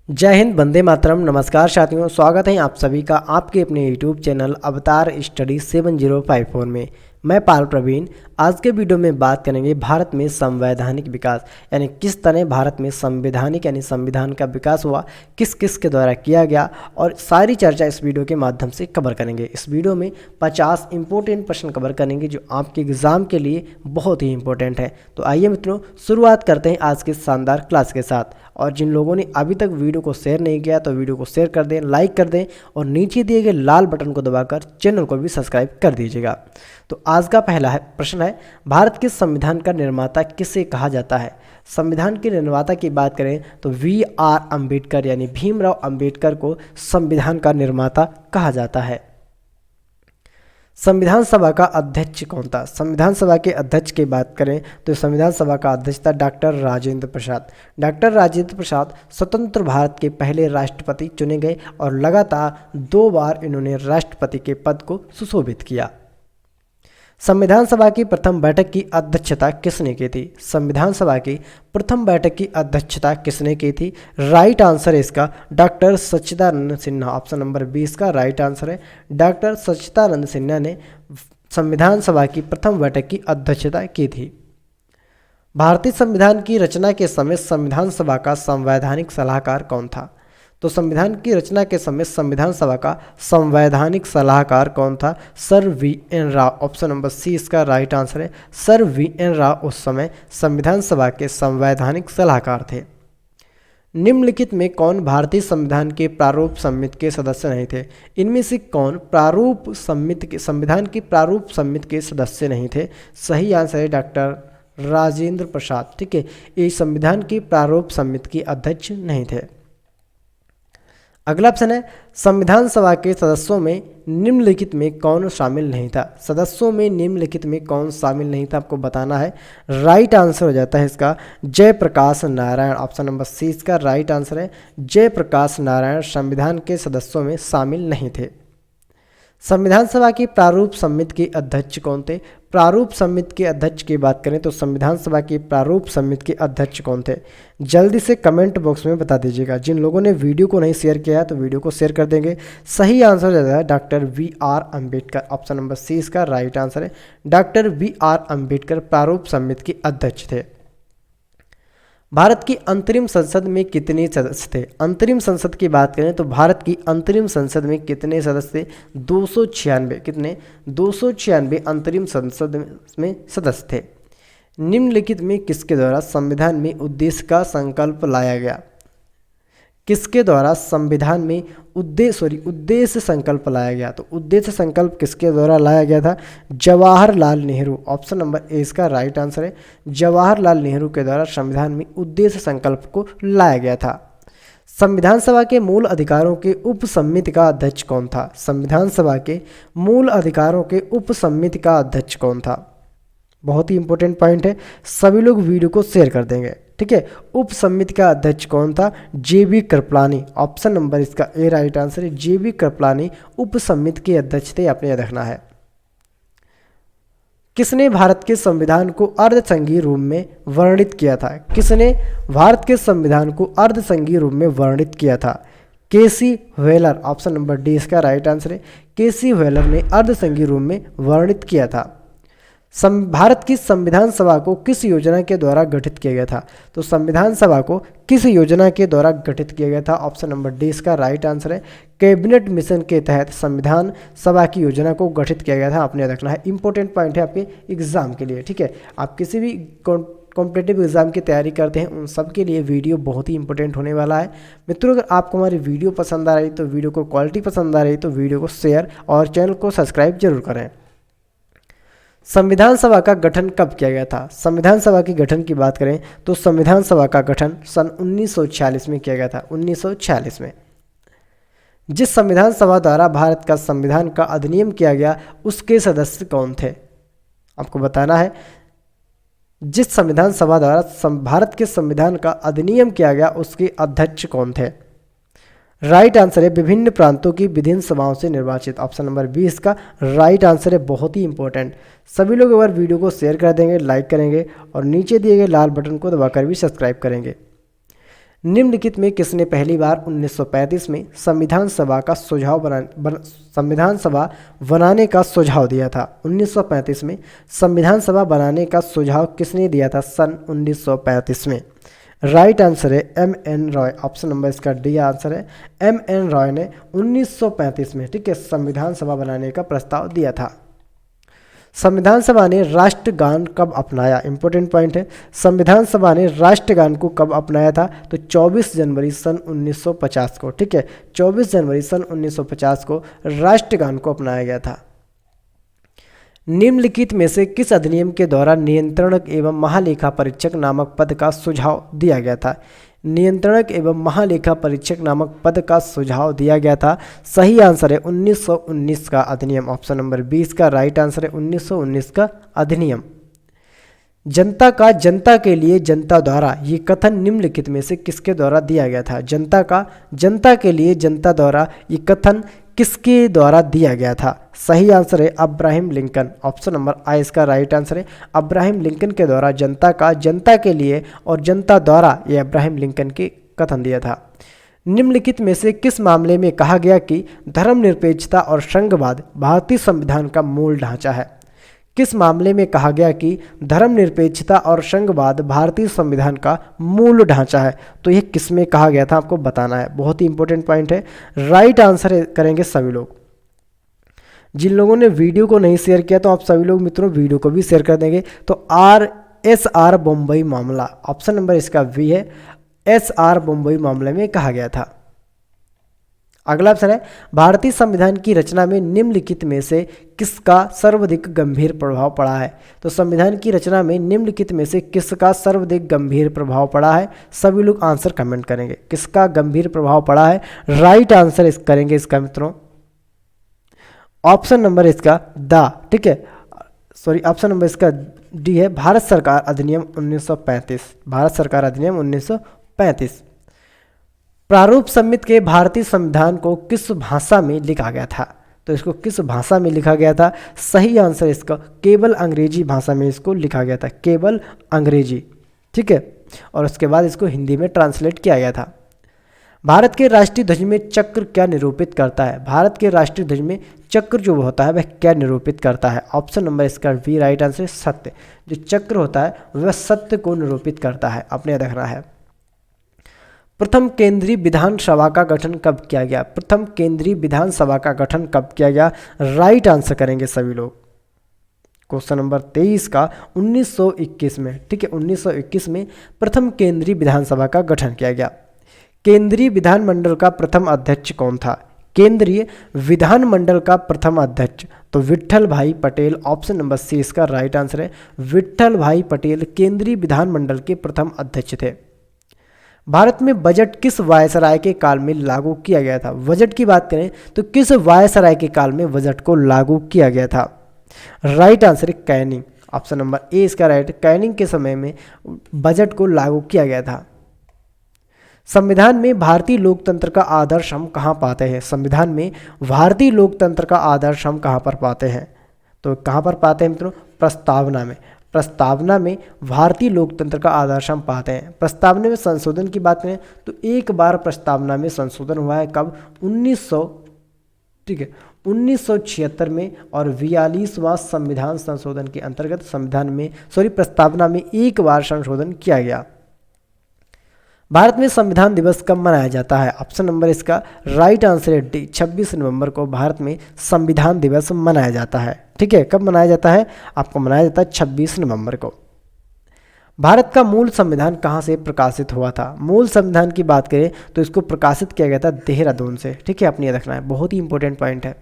जय हिंद, वंदे मातरम। नमस्कार साथियों, स्वागत है आप सभी का आपके अपने यूट्यूब चैनल अवतार स्टडी 7054 में। मैं पाल प्रवीण। आज के वीडियो में बात करेंगे भारत में संवैधानिक विकास, यानी किस तरह भारत में संवैधानिक यानी संविधान का विकास हुआ, किस किस के द्वारा किया गया, और सारी चर्चा इस वीडियो के माध्यम से कवर करेंगे। इस वीडियो में 50 इंपॉर्टेंट प्रश्न कवर करेंगे जो आपके एग्जाम के लिए बहुत ही इंपॉर्टेंट है। तो आइए मित्रों, शुरुआत करते हैं आज के शानदार क्लास के साथ। और जिन लोगों ने अभी तक वीडियो को शेयर नहीं किया तो वीडियो को शेयर कर दें, लाइक कर दें और नीचे दिए गए लाल बटन को दबाकर चैनल को भी सब्सक्राइब कर दीजिएगा। तो आज का पहला प्रश्न है, भारत के संविधान का निर्माता किसे कहा जाता है? संविधान के निर्माता की बात करें तो VR अम्बेडकर यानी भीमराव अम्बेडकर को संविधान का निर्माता कहा जाता है। संविधान सभा का अध्यक्ष कौन था? संविधान सभा के अध्यक्ष की बात करें तो संविधान सभा का अध्यक्ष था डॉक्टर राजेंद्र प्रसाद। डॉक्टर राजेंद्र प्रसाद स्वतंत्र भारत के पहले राष्ट्रपति चुने गए और लगातार 2 बार इन्होंने राष्ट्रपति के पद को सुशोभित किया। संविधान सभा की प्रथम बैठक की अध्यक्षता किसने की थी? संविधान सभा की प्रथम बैठक की अध्यक्षता किसने की थी? राइट आंसर है इसका डॉक्टर सच्चिदानंद सिन्हा। ऑप्शन नंबर 20 का राइट आंसर है। डॉक्टर सच्चिदानंद सिन्हा ने संविधान सभा की प्रथम बैठक की अध्यक्षता की थी। भारतीय संविधान की रचना के समय संविधान सभा का संवैधानिक सलाहकार कौन था? तो संविधान की रचना के समय संविधान सभा का संवैधानिक सलाहकार कौन था? Sir VN Rao. Option number C इसका राइट आंसर है। सर VN राव उस समय संविधान सभा के संवैधानिक सलाहकार थे। निम्नलिखित में कौन भारतीय संविधान के प्रारूप समिति के सदस्य नहीं थे? इनमें से कौन प्रारूप समिति के संविधान की प्रारूप समिति के सदस्य नहीं थे? सही आंसर है डॉक्टर राजेंद्र प्रसाद। ठीक है, ये संविधान की प्रारूप समिति के अध्यक्ष नहीं थे। अगला ऑप्शन है, संविधान सभा के सदस्यों में निम्नलिखित में कौन शामिल नहीं था? सदस्यों में निम्नलिखित में कौन शामिल नहीं था आपको बताना है। राइट आंसर हो जाता है इसका Jayaprakash Narayan. Option number C इसका राइट आंसर है। जयप्रकाश नारायण संविधान के सदस्यों में शामिल नहीं थे। संविधान सभा की प्रारूप समिति के अध्यक्ष कौन थे? प्रारूप समिति के अध्यक्ष की बात करें तो संविधान सभा की प्रारूप समिति के अध्यक्ष कौन थे? जल्दी से कमेंट बॉक्स में बता दीजिएगा। जिन लोगों ने वीडियो को नहीं शेयर किया है तो वीडियो को शेयर कर देंगे। सही आंसर हो जाता है doctor VR Ambedkar. Option number C इसका राइट आंसर है। डॉक्टर VR अम्बेडकर प्रारूप समिति के अध्यक्ष थे। भारत की अंतरिम संसद में कितने सदस्य थे? अंतरिम संसद की बात करें तो भारत की अंतरिम संसद में कितने सदस्य थे? 296। कितने? 296 अंतरिम संसद में सदस्य थे। निम्नलिखित में किसके द्वारा संविधान में उद्देश्य का संकल्प लाया गया? किसके द्वारा संविधान में उद्देश्य संकल्प लाया गया? तो उद्देश्य संकल्प किसके द्वारा लाया गया था? Jawaharlal Nehru. Option number A इसका राइट आंसर है। जवाहरलाल नेहरू के द्वारा संविधान में उद्देश्य संकल्प को लाया गया था। संविधान सभा के मूल अधिकारों के उप समिति का अध्यक्ष कौन था? संविधान सभा के मूल अधिकारों के उप समिति का अध्यक्ष कौन था? बहुत ही इंपॉर्टेंट पॉइंट है, सभी लोग वीडियो को शेयर कर देंगे। ठीक है, उप समिति का अध्यक्ष कौन था? JB कृपलानी। ऑप्शन नंबर इसका ए राइट आंसर है। JB कृपलानी उप समिति के अध्यक्ष थे, आपने याद रखना है। किसने भारत के संविधान को अर्धसंघीय रूप में वर्णित किया था? किसने भारत के संविधान को अर्धसंघीय रूप में वर्णित किया था? KC wheeler. Option number D इसका राइट आंसर है। KC व्हेलर ने अर्धसंघीय रूप में वर्णित किया था। भारत की संविधान सभा को किस योजना के द्वारा गठित किया गया था? तो संविधान सभा को किस योजना के द्वारा गठित किया गया था? ऑप्शन नंबर डी इसका राइट आंसर है। कैबिनेट मिशन के तहत संविधान सभा की योजना को गठित किया गया था, आपने याद रखना है। इंपॉर्टेंट पॉइंट है आपके एग्जाम के लिए। ठीक है, आप किसी भी कॉम्पिटेटिव एग्जाम की तैयारी करते हैं उन सब के लिए वीडियो बहुत ही इंपॉर्टेंट होने वाला है। मित्रों, अगर आपको हमारी वीडियो पसंद आ रही तो वीडियो को क्वालिटी पसंद आ रही तो वीडियो को शेयर और चैनल को सब्सक्राइब जरूर करें। संविधान सभा का गठन कब किया गया था? संविधान सभा के गठन की बात करें तो संविधान सभा का गठन सन 1946 में किया गया था। 1946 में। जिस संविधान सभा द्वारा भारत का संविधान का अधिनियम किया गया उसके सदस्य कौन थे? आपको बताना है। जिस संविधान सभा द्वारा भारत के संविधान का अधिनियम किया गया उसके अध्यक्ष कौन थे? राइट आंसर है विभिन्न प्रांतों की विभिन्न सभाओं से निर्वाचित। ऑप्शन नंबर 20 का राइट आंसर है। बहुत ही इंपॉर्टेंट। सभी लोग अगर वीडियो को शेयर कर देंगे, लाइक करेंगे और नीचे दिए गए लाल बटन को दबाकर भी सब्सक्राइब करेंगे। निम्नलिखित में किसने पहली बार 1935 में संविधान सभा बनाने का सुझाव दिया था? 1935 में संविधान सभा बनाने का सुझाव किसने दिया था? सन 1935 में। राइट आंसर है M.N. रॉय। ऑप्शन नंबर इसका डी आंसर है। M.N. रॉय ने 1935 में, ठीक है, संविधान सभा बनाने का प्रस्ताव दिया था। संविधान सभा ने राष्ट्रगान कब अपनाया? इंपॉर्टेंट पॉइंट है। संविधान सभा ने राष्ट्रगान को कब अपनाया था? तो 24 जनवरी सन 1950 को, ठीक है, 24 जनवरी सन 1950 को राष्ट्रगान को अपनाया गया था। निम्नलिखित में से किस अधिनियम के द्वारा नियंत्रणक एवं महालेखा परीक्षक नामक पद का सुझाव दिया गया था? नियंत्रणक एवं महालेखा परीक्षक नामक पद का सुझाव दिया गया था। सही आंसर है 1919 का अधिनियम। ऑप्शन नंबर 20 का राइट आंसर है 1919 का अधिनियम। जनता का जनता के लिए जनता द्वारा, ये कथन निम्नलिखित में से किसके द्वारा दिया गया था? जनता का जनता के लिए जनता द्वारा, ये कथन किसके द्वारा दिया गया था? सही आंसर है अब्राहम लिंकन। ऑप्शन नंबर आई इसका राइट आंसर है। अब्राहम लिंकन के द्वारा जनता का जनता के लिए और जनता द्वारा, ये अब्राहम लिंकन के कथन दिया था। निम्नलिखित में से किस मामले में कहा गया कि धर्मनिरपेक्षता और संघवाद भारतीय संविधान का मूल ढांचा है? किस मामले में कहा गया कि धर्मनिरपेक्षता और संघवाद भारतीय संविधान का मूल ढांचा है? तो यह किस में कहा गया था, आपको बताना है। बहुत ही इंपॉर्टेंट पॉइंट है। राइट आंसर करेंगे सभी लोग। जिन लोगों ने वीडियो को नहीं शेयर किया तो आप सभी लोग मित्रों वीडियो को भी शेयर कर देंगे। तो SR बम्बई मामला, ऑप्शन नंबर इसका वी है। SR बम्बई मामले में कहा गया था। अगला ऑप्शन है भारतीय संविधान की रचना में निम्नलिखित में से किसका सर्वाधिक गंभीर प्रभाव पड़ा है? तो संविधान की रचना में निम्नलिखित में से किसका सर्वाधिक गंभीर प्रभाव पड़ा है? सभी लोग आंसर कमेंट करेंगे। किसका गंभीर प्रभाव पड़ा है? राइट आंसर करेंगे इसका मित्रों ऑप्शन नंबर इसका द, ठीक है, सॉरी, ऑप्शन नंबर इसका डी है, भारत सरकार अधिनियम 1935। भारत सरकार अधिनियम 1935। प्रारूप समिति के भारतीय संविधान को किस भाषा में लिखा गया था? तो इसको किस भाषा में लिखा गया था? सही आंसर इसका केवल अंग्रेजी भाषा में इसको लिखा गया था, केवल अंग्रेजी, ठीक है, और उसके बाद इसको हिंदी में ट्रांसलेट किया गया था। भारत के राष्ट्रीय ध्वज में चक्र क्या निरूपित करता है? भारत के राष्ट्रीय ध्वज में चक्र जो होता है वह क्या निरूपित करता है? ऑप्शन नंबर इसका वी राइट आंसर, सत्य। जो चक्र होता है वह सत्य को निरूपित करता है, अपने देखना है। प्रथम केंद्रीय विधानसभा का गठन कब किया गया? प्रथम केंद्रीय विधानसभा का गठन कब किया गया? राइट आंसर करेंगे सभी लोग। क्वेश्चन नंबर 23 का 1921 में, ठीक है, 1921 में प्रथम केंद्रीय विधानसभा का गठन किया गया। केंद्रीय विधानमंडल का प्रथम अध्यक्ष कौन था? केंद्रीय विधानमंडल का प्रथम अध्यक्ष तो विट्ठल भाई पटेल। ऑप्शन नंबर सी इसका राइट आंसर है। विट्ठल भाई पटेल केंद्रीय विधानमंडल के प्रथम अध्यक्ष थे। भारत में बजट किस वायसराय के काल में लागू किया गया था? बजट की बात करें तो किस वायसराय के काल में बजट को लागू किया गया था? राइट आंसर है कैनिंग। ऑप्शन नंबर ए इसका राइट। कैनिंग के समय में बजट को लागू किया गया था। संविधान में भारतीय लोकतंत्र का आदर्श हम कहाँ पाते हैं? संविधान में भारतीय लोकतंत्र का आदर्श हम कहाँ पर पाते हैं? तो कहाँ पर पाते हैं मित्रों? प्रस्तावना में। प्रस्तावना में भारतीय लोकतंत्र का आदर्श हम पाते हैं। प्रस्तावना में संशोधन की बात करें तो एक बार प्रस्तावना में संशोधन हुआ है, कब? 1976 में, और 42वां संविधान संशोधन के अंतर्गत प्रस्तावना में एक बार संशोधन किया गया। भारत में संविधान दिवस कब मनाया जाता है? ऑप्शन नंबर इसका राइट आंसर है डी। 26 नवंबर को भारत में संविधान दिवस मनाया जाता है। ठीक है, कब मनाया जाता है? आपको मनाया जाता है 26 नवंबर को। भारत का मूल संविधान कहाँ से प्रकाशित हुआ था? मूल संविधान की बात करें तो इसको प्रकाशित किया गया था देहरादून से। ठीक है, अपनी रखना है, बहुत ही इंपॉर्टेंट पॉइंट है।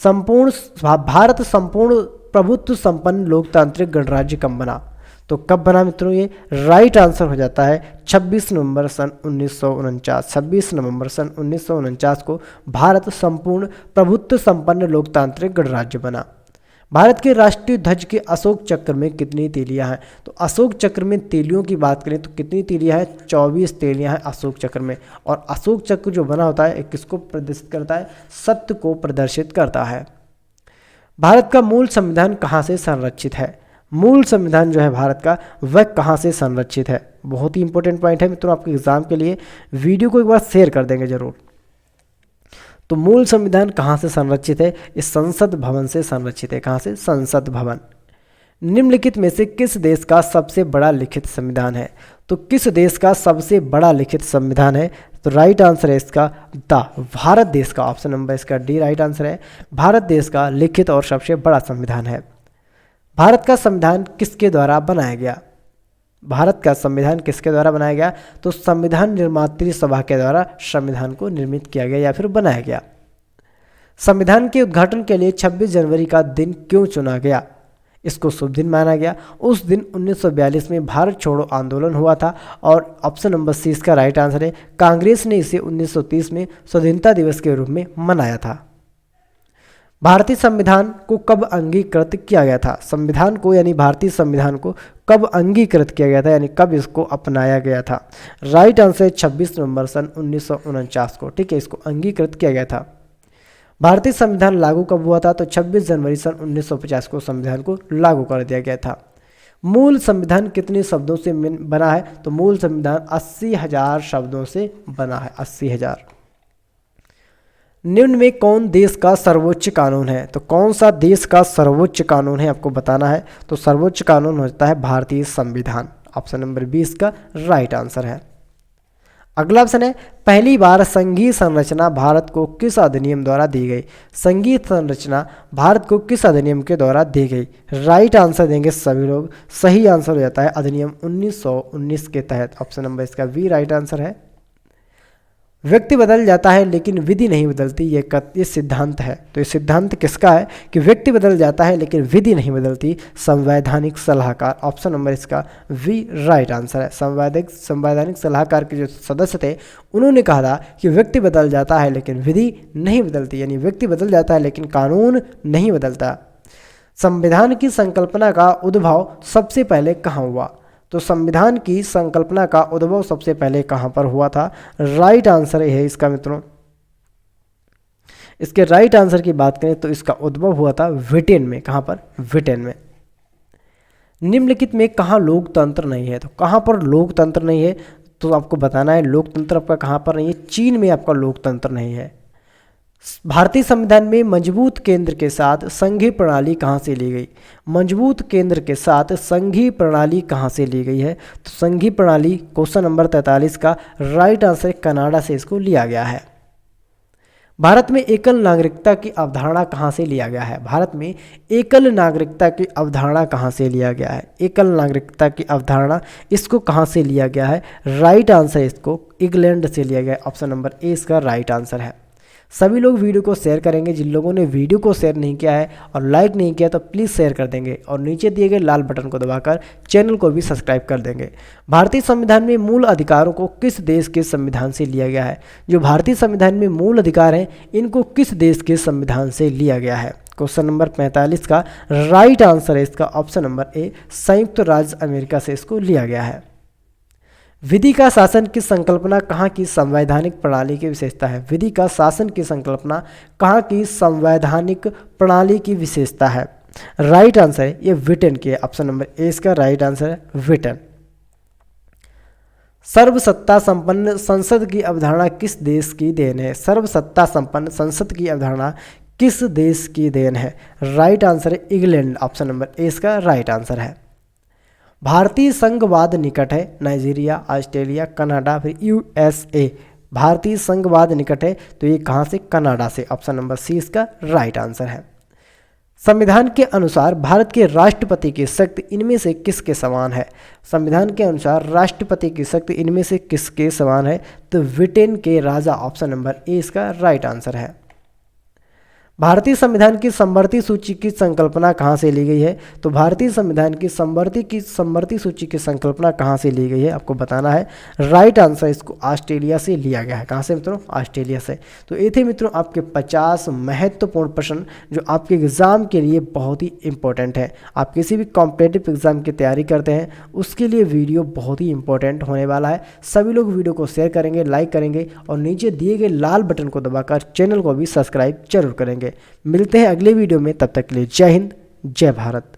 भारत संपूर्ण प्रभुत्व संपन्न लोकतांत्रिक गणराज्य कब बना? तो कब बना मित्रों? ये राइट आंसर हो जाता है 26 नवंबर सन 1949। 26 नवंबर सन 1949 को भारत संपूर्ण प्रभुत्व संपन्न लोकतांत्रिक गणराज्य बना। भारत के राष्ट्रीय ध्वज के अशोक चक्र में कितनी तीलियां हैं? तो अशोक चक्र में तीलियों की बात करें तो कितनी तीलियां हैं? 24 तीलियां हैं अशोक चक्र में। और अशोक चक्र जो बना होता है किसको प्रदर्शित करता है? सत्य को प्रदर्शित करता है। भारत का मूल संविधान कहाँ से संरक्षित है? मूल संविधान जो है भारत का वह कहाँ से संरक्षित है? बहुत ही इंपॉर्टेंट पॉइंट है मित्रों आपके एग्जाम के लिए। वीडियो को एक बार शेयर कर देंगे जरूर। तो मूल संविधान कहाँ से संरचित है? इस संसद भवन से संरचित है। कहाँ से? संसद भवन। निम्नलिखित में से किस देश का सबसे बड़ा लिखित संविधान है? तो किस देश का सबसे बड़ा लिखित संविधान है? तो राइट आंसर है इसका भारत देश का। ऑप्शन नंबर इसका डी राइट आंसर है। भारत देश का लिखित और सबसे बड़ा संविधान है। भारत का संविधान किसके द्वारा बनाया गया? भारत का संविधान किसके द्वारा बनाया गया? तो संविधान निर्मात्री सभा के द्वारा संविधान को निर्मित किया गया या फिर बनाया गया। संविधान के उद्घाटन के लिए 26 जनवरी का दिन क्यों चुना गया? इसको शुभ दिन माना गया। उस दिन 1942 में भारत छोड़ो आंदोलन हुआ था और ऑप्शन नंबर सी इसका राइट आंसर है। कांग्रेस ने इसे 1930 में स्वाधीनता दिवस के रूप में मनाया था। भारतीय संविधान को कब अंगीकृत किया गया था? संविधान को यानी भारतीय संविधान को कब अंगीकृत किया गया था, यानी कब इसको अपनाया गया था? राइट आंसर है 26 नवंबर सन 1949 को। ठीक है, इसको अंगीकृत किया गया था। भारतीय संविधान लागू कब हुआ था? तो 26 जनवरी सन 1950 को संविधान को लागू कर दिया गया था। मूल संविधान कितने शब्दों से बना है? तो मूल संविधान 80,000 शब्दों से बना है। 80,000। निम्न में कौन देश का सर्वोच्च कानून है? तो कौन सा देश का सर्वोच्च कानून है आपको बताना है। तो सर्वोच्च कानून होता है भारतीय संविधान। ऑप्शन नंबर 20 का राइट आंसर है। अगला ऑप्शन है, पहली बार संघीय संरचना भारत को किस अधिनियम द्वारा दी गई? संघीय संरचना भारत को किस अधिनियम के द्वारा दी गई? राइट आंसर देंगे सभी लोग। सही आंसर हो जाता है अधिनियम 1919 के तहत। ऑप्शन नंबर इसका वी राइट आंसर है। व्यक्ति बदल जाता है लेकिन विधि नहीं बदलती, ये सिद्धांत है। तो ये सिद्धांत किसका है कि व्यक्ति बदल जाता है लेकिन विधि नहीं बदलती? संवैधानिक सलाहकार। ऑप्शन नंबर इसका वी राइट आंसर है। संवैधानिक सलाहकार के जो सदस्य थे उन्होंने कहा था कि व्यक्ति बदल जाता है लेकिन विधि नहीं बदलती, यानी व्यक्ति बदल जाता है लेकिन कानून नहीं बदलता। संविधान की संकल्पना का उद्भव सबसे पहले कहाँ हुआ? तो संविधान की संकल्पना का उद्भव सबसे पहले कहाँ पर हुआ था? राइट आंसर है इसका मित्रों। इसके राइट आंसर की बात करें तो इसका उद्भव हुआ था ब्रिटेन में। कहाँ पर? ब्रिटेन में। निम्नलिखित में कहाँ लोकतंत्र नहीं है? तो कहाँ पर लोकतंत्र नहीं है? तो आपको बताना है लोकतंत्र आपका कहाँ पर नहीं है। चीन में आपका लोकतंत्र नहीं है। भारतीय संविधान में मजबूत केंद्र के साथ संघीय प्रणाली कहाँ से ली गई? मजबूत केंद्र के साथ संघीय प्रणाली कहाँ से ली गई है? तो संघीय प्रणाली क्वेश्चन नंबर 43 का राइट आंसर कनाडा से इसको लिया गया है। भारत में एकल नागरिकता की अवधारणा कहाँ से लिया गया है? भारत में एकल नागरिकता की अवधारणा कहाँ से लिया गया है? एकल नागरिकता की अवधारणा इसको कहाँ से लिया गया है? राइट आंसर इसको इंग्लैंड से लिया गया है। ऑप्शन नंबर ए इसका राइट आंसर है। सभी लोग वीडियो को शेयर करेंगे। जिन लोगों ने वीडियो को शेयर नहीं किया है और लाइक नहीं किया तो प्लीज़ शेयर कर देंगे और नीचे दिए गए लाल बटन को दबाकर चैनल को भी सब्सक्राइब कर देंगे। भारतीय संविधान में मूल अधिकारों को किस देश के संविधान से लिया गया है? जो भारतीय संविधान में मूल अधिकार हैं इनको किस देश के संविधान से लिया गया है? क्वेश्चन नंबर 45 का राइट आंसर है इसका ऑप्शन नंबर ए, संयुक्त राज्य अमेरिका से इसको लिया गया है। विधि का शासन की संकल्पना कहाँ की संवैधानिक प्रणाली की विशेषता है? विधि का शासन की संकल्पना कहाँ की संवैधानिक प्रणाली की विशेषता है? राइट आंसर है ये ब्रिटेन की है। ऑप्शन नंबर ए इसका राइट आंसर है ब्रिटेन। सर्वसत्ता संपन्न संसद की अवधारणा किस देश की देन है? सर्वसत्ता संपन्न संसद की अवधारणा किस देश की देन है? राइट आंसर है इंग्लैंड। ऑप्शन नंबर ए इसका राइट आंसर है। भारतीय संघवाद निकट है? नाइजीरिया, ऑस्ट्रेलिया, कनाडा, फिर यूएसए। भारतीय संघवाद निकट है तो ये कहाँ से? कनाडा से। ऑप्शन नंबर सी इसका राइट आंसर है। संविधान के अनुसार भारत के राष्ट्रपति की शक्ति इनमें से किसके समान है? संविधान के अनुसार राष्ट्रपति की शक्ति इनमें से किसके समान है? तो ब्रिटेन के राजा। ऑप्शन नंबर ए इसका राइट आंसर है। भारतीय संविधान की समवर्ती सूची की संकल्पना कहाँ से ली गई है? तो भारतीय संविधान की समवर्ती सूची की संकल्पना कहाँ से ली गई है आपको बताना है। राइट आंसर इसको ऑस्ट्रेलिया से लिया गया है। कहाँ से मित्रों? ऑस्ट्रेलिया से। तो ये थे मित्रों आपके 50 महत्वपूर्ण प्रश्न जो आपके एग्जाम के लिए बहुत ही इंपॉर्टेंट है। आप किसी भी कॉम्पिटेटिव एग्जाम की तैयारी करते हैं उसके लिए वीडियो बहुत ही इंपॉर्टेंट होने वाला है। सभी लोग वीडियो को शेयर करेंगे, लाइक करेंगे और नीचे दिए गए लाल बटन को दबाकर चैनल को भी सब्सक्राइब जरूर करेंगे। मिलते हैं अगले वीडियो में, तब तक के लिए जय हिंद, जय भारत।